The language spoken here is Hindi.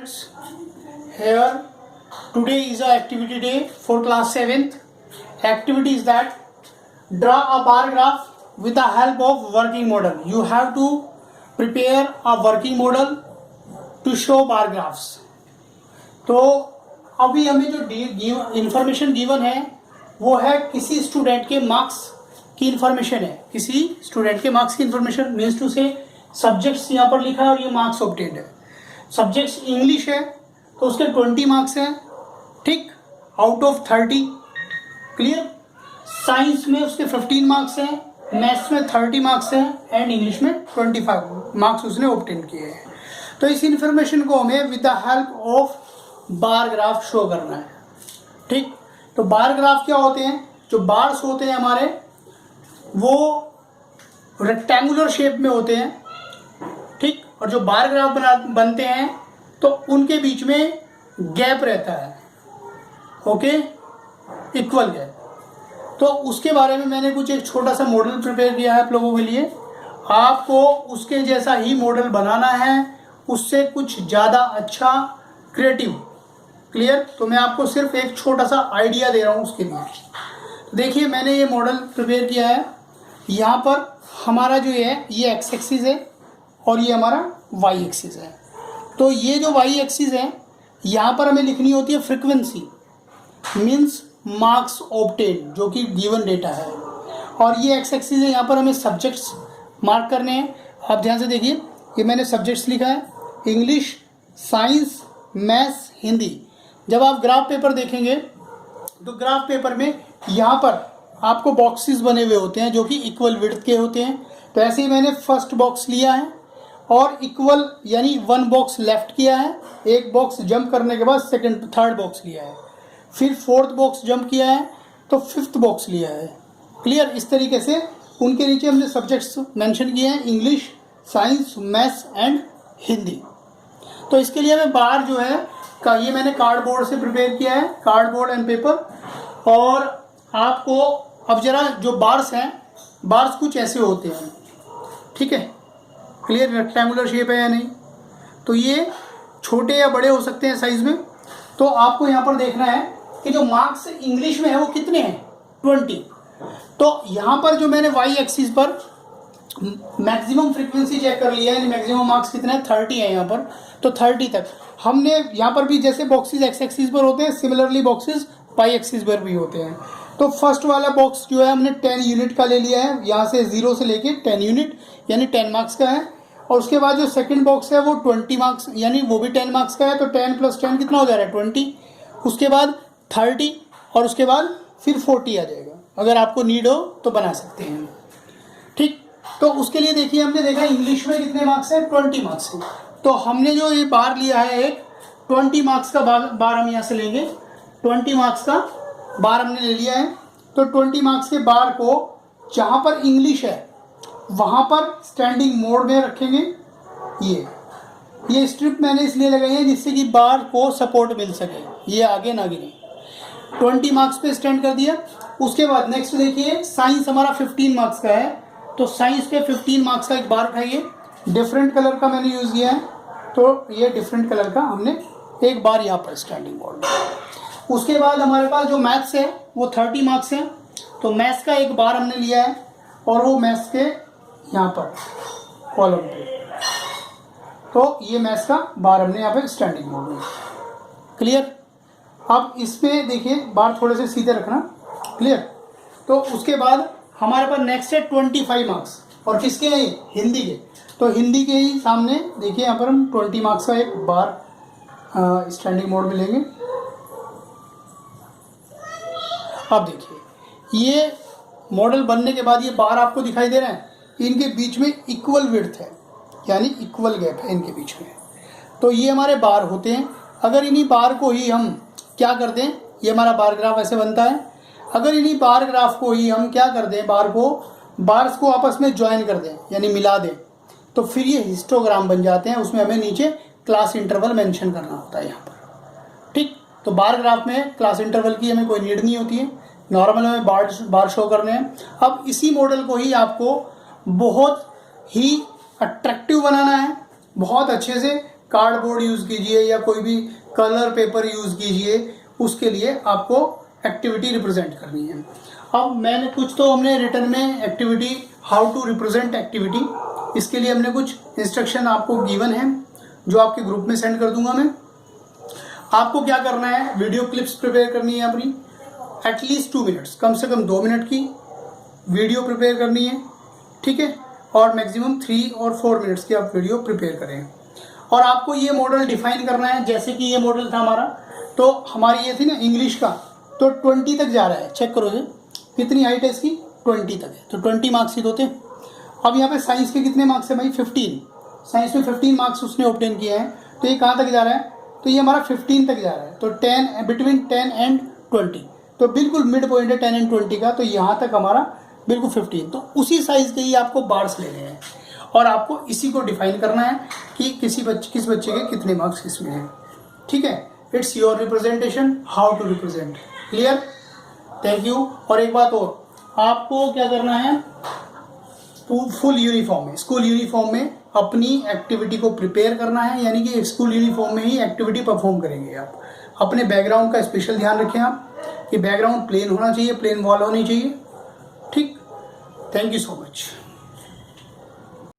Here today is a activity day for class 7th. Activity is that draw a bar graph with the help of working model. You have to prepare a working model to show bar graphs. तो अभी हमें जो इंफॉर्मेशन गिवन है वो है किसी स्टूडेंट के मार्क्स की इंफॉर्मेशन है, किसी स्टूडेंट के मार्क्स की इंफॉर्मेशन मीन्स टू से सब्जेक्ट्स यहाँ पर लिखा है और ये मार्क्स ऑब्टेन्ड है. सब्जेक्ट्स इंग्लिश है तो उसके 20 मार्क्स हैं, ठीक, आउट ऑफ 30. क्लियर. साइंस में उसके 15 मार्क्स हैं, मैथ्स में 30 मार्क्स हैं एंड इंग्लिश में 25 मार्क्स उसने ऑब्टेन किए हैं. तो इस इंफॉर्मेशन को हमें with the help of bar graph show करना है. ठीक. तो बार ग्राफ क्या होते हैं? जो बार्स होते हैं हमारे वो रेक्टेंगुलर शेप में होते हैं. ठीक. और जो बार ग्राफ बनते हैं तो उनके बीच में गैप रहता है. Okay, equal gap. तो उसके बारे में मैंने कुछ एक छोटा सा मॉडल प्रिपेयर किया है आप लोगों के लिए. आपको उसके जैसा ही मॉडल बनाना है, उससे कुछ ज़्यादा अच्छा, क्रिएटिव. क्लियर. तो मैं आपको सिर्फ एक छोटा सा आइडिया दे रहा हूँ उसके लिए. देखिए मैंने ये मॉडल प्रिपेयर किया है. यहाँ पर हमारा जो है ये एक्स एक्सिस है और ये हमारा वाई एक्सिस है. तो ये जो वाई एक्सिस है यहाँ पर हमें लिखनी होती है फ्रीक्वेंसी, मीन्स मार्क्स ऑब्टेन, जो कि गिवन डेटा है. और ये एक्स एक्सिस है, यहाँ पर हमें सब्जेक्ट्स मार्क करने हैं. आप ध्यान से देखिए, ये मैंने सब्जेक्ट्स लिखा है इंग्लिश, साइंस, मैथ्स, हिंदी. जब आप ग्राफ पेपर देखेंगे तो ग्राफ पेपर में यहाँ पर आपको बॉक्सेस बने हुए होते हैं जो कि इक्वल विड्थ के होते हैं. तो ऐसे ही मैंने फर्स्ट बॉक्स लिया है और इक्वल यानी वन बॉक्स लेफ्ट किया है, एक बॉक्स जंप करने के बाद सेकंड थर्ड बॉक्स लिया है, फिर फोर्थ बॉक्स जंप किया है तो फिफ्थ बॉक्स लिया है. क्लियर. इस तरीके से उनके नीचे हमने सब्जेक्ट्स मेंशन किए हैं English, science, maths and Hindi. तो इसके लिए हमें बार जो है ये मैंने कार्डबोर्ड से प्रिपेयर किया है, कार्डबोर्ड एंड पेपर. और आपको अब जरा जो बार्स हैं, बार्स कुछ ऐसे होते हैं. ठीक है. क्लियर. रेक्टेंगुलर शेप है या नहीं. तो ये छोटे या बड़े हो सकते हैं साइज में. तो आपको यहाँ पर देखना है कि जो मार्क्स इंग्लिश में है वो कितने हैं, 20. तो यहाँ पर जो मैंने वाई एक्सिस पर मैक्सिमम फ्रीक्वेंसी चेक कर लिया है, मैक्सिमम मार्क्स कितने हैं, 30 है यहाँ पर. तो 30 तक हमने यहाँ पर भी जैसे बॉक्सेस एक्स एक्सिस पर होते हैं, सिमिलरली बॉक्सेस वाई एक्सिस पर भी होते हैं. तो फर्स्ट वाला बॉक्स जो है हमने 10 यूनिट का ले लिया है, यहाँ से 0 से लेके 10 यूनिट यानी 10 मार्क्स का है. और उसके बाद जो सेकंड बॉक्स है वो 20 मार्क्स यानी वो भी 10 मार्क्स का है. तो 10 + 10 कितना हो जा रहा है, 20. उसके बाद 30 और उसके बाद फिर 40 आ जाएगा. अगर आपको नीड हो तो बना सकते हैं. ठीक. तो उसके लिए देखिए हमने देखा इंग्लिश में कितने मार्क्स हैं, 20 मार्क्स हैं. तो हमने जो ये बार लिया है एक 20 मार्क्स का बार हम यहाँ से लेंगे. 20 मार्क्स का बार हमने ले लिया है. तो 20 मार्क्स के बार को जहाँ पर इंग्लिश है वहाँ पर स्टैंडिंग मोड में रखेंगे. ये स्ट्रिप मैंने इसलिए लगाई है जिससे कि बार को सपोर्ट मिल सके, ये आगे ना गिरे. 20 मार्क्स पे स्टैंड कर दिया. उसके बाद नेक्स्ट देखिए साइंस हमारा 15 मार्क्स का है. तो साइंस पे 15 मार्क्स का एक बार उठाइए. डिफरेंट कलर का मैंने यूज़ किया है, तो ये डिफरेंट कलर का हमने एक बार यहाँ पर स्टैंडिंग मोड में. उसके बाद हमारे पास जो मैथ्स है वो 30 मार्क्स है. तो मैथ्स का एक बार हमने लिया है और वो मैथ्स के यहाँ पर कॉलम पे. तो ये मैथ्स का बार हमने यहाँ पे स्टैंडिंग मोड में. क्लियर. अब इसमें देखिए बार थोड़े से सीधे रखना. क्लियर. तो उसके बाद हमारे पास नेक्स्ट है 25 मार्क्स. और किसके हैं, हिंदी के. तो हिंदी के ही सामने देखिए यहाँ पर हम 20 मार्क्स का एक बार स्टैंडिंग मोड में लेंगे. अब देखिए ये मॉडल बनने के बाद ये बार आपको दिखाई दे रहे हैं, इनके बीच में इक्वल विड्थ है यानी इक्वल गैप है इनके बीच में. तो ये हमारे बार होते हैं. अगर इन्हीं बार को ही हम क्या कर दें, ये हमारा बार ग्राफ ऐसे बनता है. अगर इन्हीं बार ग्राफ को ही हम क्या कर दें, बार्स को आपस में ज्वाइन कर दें यानी मिला दें, तो फिर ये हिस्टोग्राम बन जाते हैं. उसमें हमें नीचे क्लास इंटरवल मेंशन करना होता है यहाँ पर. ठीक. तो बार ग्राफ में क्लास इंटरवल की हमें कोई नीड नहीं होती है, नॉर्मल हमें बार शो करने हैं. अब इसी मॉडल को ही आपको बहुत ही अट्रैक्टिव बनाना है, बहुत अच्छे से कार्डबोर्ड यूज़ कीजिए या कोई भी कलर पेपर यूज़ कीजिए, उसके लिए आपको एक्टिविटी रिप्रेजेंट करनी है। अब मैंने कुछ तो हमने रिटर्न में activity, how to represent activity, इसके लिए हमने कुछ इंस्ट्रक्शन आपको गिवन है जो आपके ग्रुप में सेंड कर दूंगा मैं। आपको क्या करना है, वीडियो क्लिप्स प्रिपेयर करनी है अपनी, एटलीस्ट 2 मिनट्स, कम से कम 2 मिनट की वीडियो प्रिपेयर करनी है, ठीक है, और मैक्सिमम 3 और 4 मिनट्स की आप वीडियो प्रिपेयर करें। और आपको ये मॉडल डिफाइन करना है, जैसे कि ये मॉडल था हमारा, तो हमारी ये थी ना इंग्लिश का, तो 20 तक जा रहा है, चेक करो ये कितनी हाइट है इसकी, 20 तक है, तो 20 मार्क्स ही होते हैं। अब यहाँ पे साइंस के कितने मार्क्स है भाई, 15, साइंस में 15 मार्क्स उसने ऑब्टेन किए हैं, तो ये कहाँ तक जा रहा है, तो ये हमारा 15 तक जा रहा है, तो 10 बिटवीन 10 एंड 20, तो बिल्कुल मिड पॉइंट है 10 एंड 20 का, तो यहाँ तक हमारा बिल्कुल 15, तो उसी साइज के ही आपको बार्स लेने हैं और आपको इसी को डिफाइन करना है कि किस बच्चे के कितने मार्क्स इसमें हैं, ठीक है। It's your representation, how to represent, clear, thank you. और एक बात और, आपको क्या करना है, फुल यूनिफॉर्म में, स्कूल यूनिफॉर्म में अपनी एक्टिविटी को प्रिपेयर करना है, यानी कि स्कूल यूनिफॉर्म में ही एक्टिविटी परफॉर्म करेंगे आप। अपने बैकग्राउंड का स्पेशल ध्यान रखें आप कि बैकग्राउंड प्लेन होना चाहिए, प्लेन वॉल होनी चाहिए, ठीक। Thank you so much.